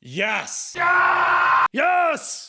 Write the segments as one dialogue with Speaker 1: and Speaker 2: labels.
Speaker 1: Yes! Yes!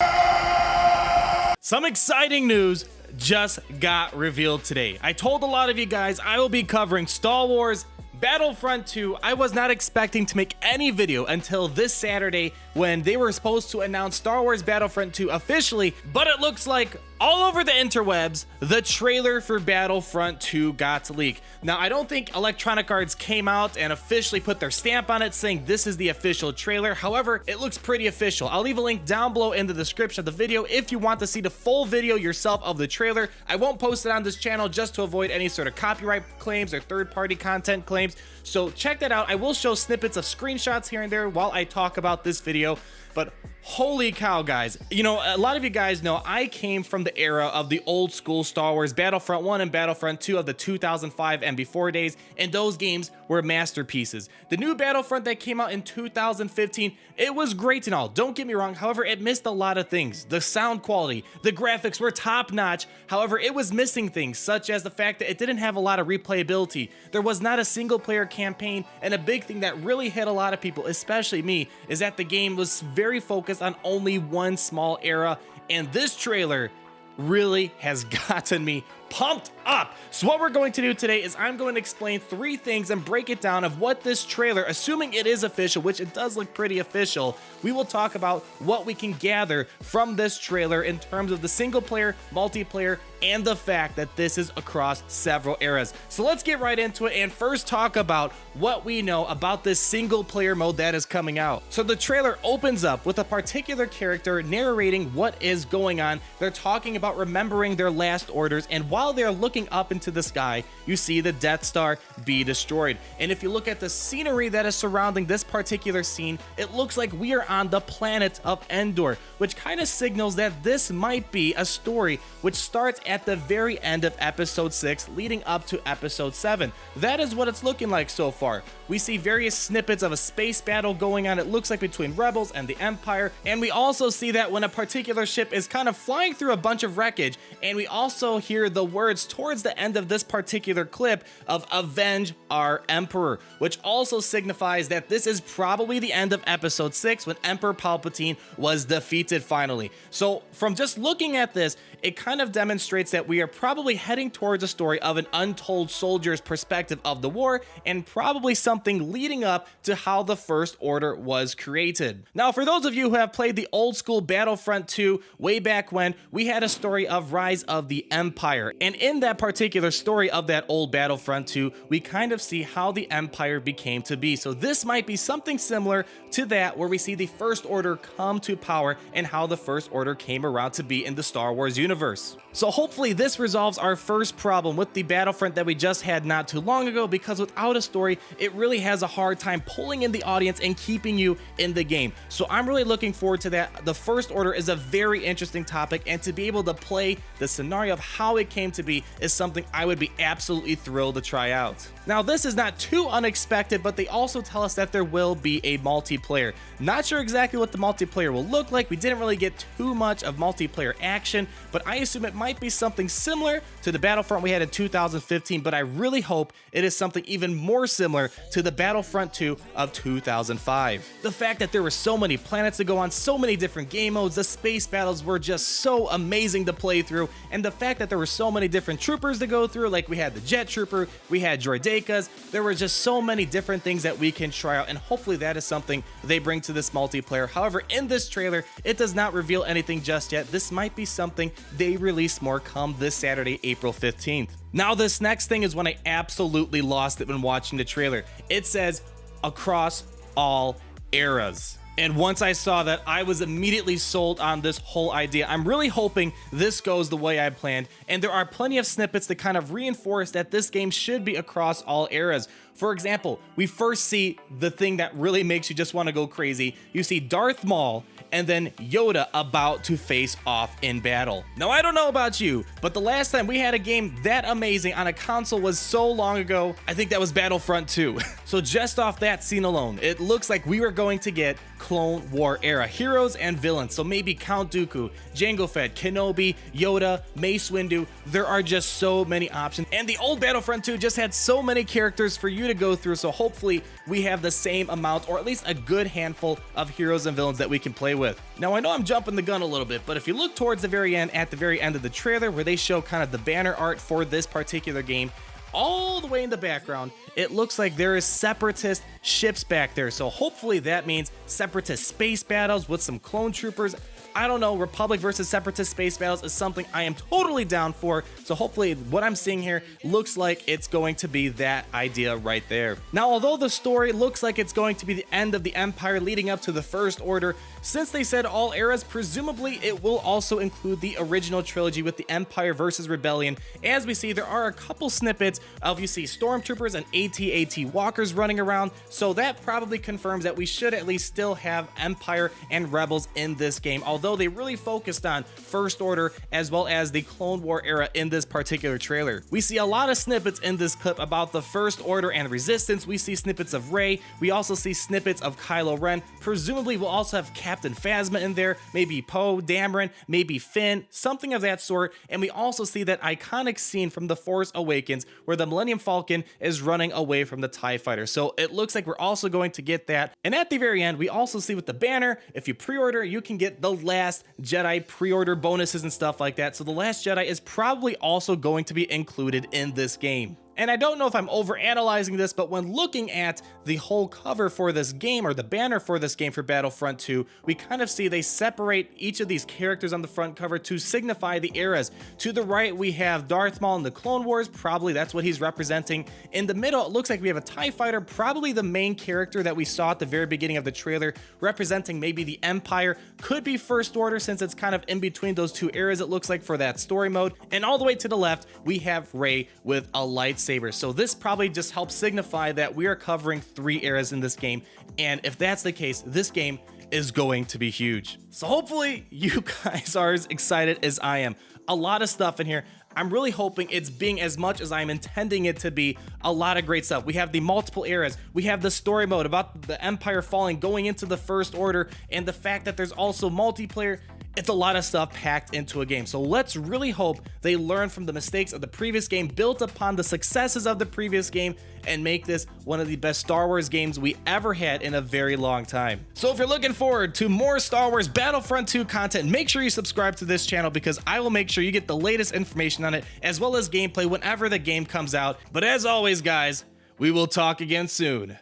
Speaker 1: Some exciting news just got revealed today. I told a lot of you guys I will be covering Star Wars Battlefront 2. I was not expecting to make any video until this Saturday when they were supposed to announce Star Wars Battlefront 2 officially, but it looks like all over the interwebs, the trailer for Battlefront 2 got leaked. Now, I don't think Electronic Arts came out and officially put their stamp on it saying this is the official trailer. However, it looks pretty official. I'll leave a link down below in the description of the video if you want to see the full video yourself of the trailer. I won't post it on this channel just to avoid any sort of copyright claims or third-party content claims. So check that out. I will show snippets of screenshots here and there while I talk about this video. But holy cow, guys. You know, a lot of you guys know I came from the era of the old school Star Wars Battlefront 1 and Battlefront 2 of the 2005 and before days, and those games were masterpieces. The new Battlefront that came out in 2015, it was great and all, don't get me wrong. However, it missed a lot of things. The sound quality, the graphics were top notch. However, it was missing things such as the fact that it didn't have a lot of replayability. There was not a single player campaign, and a big thing that really hit a lot of people, especially me, is that the game was very focused on only one small era, and this trailer really has gotten me pumped up. So what we're going to do today is I'm going to explain 3 things and break it down of what this trailer, assuming it is official, which it does look pretty official, we will talk about what we can gather from this trailer in terms of the single player, multiplayer, and the fact that this is across several eras. So let's get right into it and first talk about what we know about this single player mode that is coming out. So the trailer opens up with a particular character narrating what is going on. They're talking about remembering their last orders, and while they're looking up into the sky, you see the Death Star be destroyed. And if you look at the scenery that is surrounding this particular scene, it looks like we are on the planet of Endor, which kind of signals that this might be a story which starts at the very end of episode 6 leading up to episode 7. That is what it's looking like so far. We see various snippets of a space battle going on, it looks like between Rebels and the Empire, and we also see that when a particular ship is kind of flying through a bunch of wreckage, and we also hear the words towards the end of this particular clip of "Avenge our Emperor," which also signifies that this is probably the end of episode 6 when Emperor Palpatine was defeated finally. So from just looking at this, it kind of demonstrates that we are probably heading towards a story of an untold soldier's perspective of the war, and probably something leading up to how the First Order was created. Now, for those of you who have played the old school Battlefront 2 way back when, we had a story of Rise of the Empire, and in that particular story of that old Battlefront 2, we kind of see how the Empire became to be. So this might be something similar to that, where we see the First Order come to power and how the First Order came around to be in the Star Wars universe. So hopefully this resolves our first problem with the Battlefront that we just had not too long ago, because without a story, it really has a hard time pulling in the audience and keeping you in the game. So I'm really looking forward to that. The First Order is a very interesting topic, and to be able to play the scenario of how it came to be is something I would be absolutely thrilled to try out. Now, this is not too unexpected, but they also tell us that there will be a multiplayer. Not sure exactly what the multiplayer will look like. We didn't really get too much of multiplayer action, but I assume it might be something similar to the Battlefront we had in 2015, but I really hope it is something even more similar to the Battlefront 2 of 2005. The fact that there were so many planets to go on, so many different game modes, the space battles were just so amazing to play through, and the fact that there were so many different troopers to go through, like we had the Jet Trooper, we had Droidekas, there were just so many different things that we can try out, and hopefully that is something they bring to this multiplayer. However, in this trailer, it does not reveal anything just yet. This might be something they release more come this Saturday, April 15th. Now, this next thing is when I absolutely lost it when watching the trailer. It says, across all eras. And once I saw that, I was immediately sold on this whole idea. I'm really hoping this goes the way I planned, and there are plenty of snippets to kind of reinforce that this game should be across all eras. For example, we first see the thing that really makes you just want to go crazy. You see Darth Maul and then Yoda about to face off in battle. Now, I don't know about you, but the last time we had a game that amazing on a console was so long ago. I think that was Battlefront 2. So just off that scene alone, it looks like we were going to get Clone War era heroes and villains. So maybe Count Dooku, Jango Fett, Kenobi, Yoda, Mace Windu. There are just so many options. And the old Battlefront 2 just had so many characters for you few to go through, so hopefully we have the same amount, or at least a good handful of heroes and villains that we can play with. Now, I know I'm jumping the gun a little bit, but if you look towards the very end, at the very end of the trailer, where they show kind of the banner art for this particular game, all the way in the background, it looks like there is Separatist ships back there. So hopefully that means Separatist space battles with some clone troopers. I don't know, Republic versus Separatist space battles is something I am totally down for. So hopefully what I'm seeing here looks like it's going to be that idea right there. Now, although the story looks like it's going to be the end of the Empire leading up to the First Order, since they said all eras, presumably it will also include the original trilogy with the Empire versus Rebellion. As we see, there are a couple snippets of, you see, stormtroopers and AT-AT walkers running around, so that probably confirms that we should at least still have Empire and Rebels in this game, although they really focused on First Order as well as the Clone War era in this particular trailer. We see a lot of snippets in this clip about the First Order and Resistance. We see snippets of Rey. We also see snippets of Kylo Ren. Presumably we'll also have Captain Phasma in there, maybe Poe Dameron, maybe Finn, something of that sort. And we also see that iconic scene from The Force Awakens where the Millennium Falcon is running away from the TIE Fighter. So it looks like we're also going to get that. And at the very end, we also see with the banner, if you pre-order, you can get the Last Jedi pre-order bonuses and stuff like that. So The Last Jedi is probably also going to be included in this game. And I don't know if I'm overanalyzing this, but when looking at the whole cover for this game, or the banner for this game for Battlefront 2, we kind of see they separate each of these characters on the front cover to signify the eras. To the right, we have Darth Maul in the Clone Wars, probably that's what he's representing. In the middle, it looks like we have a TIE Fighter, probably the main character that we saw at the very beginning of the trailer, representing maybe the Empire, could be First Order since it's kind of in between those two eras, it looks like, for that story mode. And all the way to the left, we have Rey with a lightsaber. So this probably just helps signify that we are covering 3 eras in this game, and if that's the case, this game is going to be huge. So hopefully you guys are as excited as I am. A lot of stuff in here. I'm really hoping it's being as much as I'm intending it to be. A lot of great stuff. We have the multiple eras. We have the story mode about the Empire falling, going into the First Order, and the fact that there's also multiplayer. It's a lot of stuff packed into a game. So let's really hope they learn from the mistakes of the previous game, built upon the successes of the previous game, and make this one of the best Star Wars games we ever had in a very long time. So if you're looking forward to more Star Wars Battlefront 2 content, make sure you subscribe to this channel because I will make sure you get the latest information on it, as well as gameplay whenever the game comes out. But as always, guys, we will talk again soon.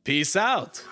Speaker 1: Peace out.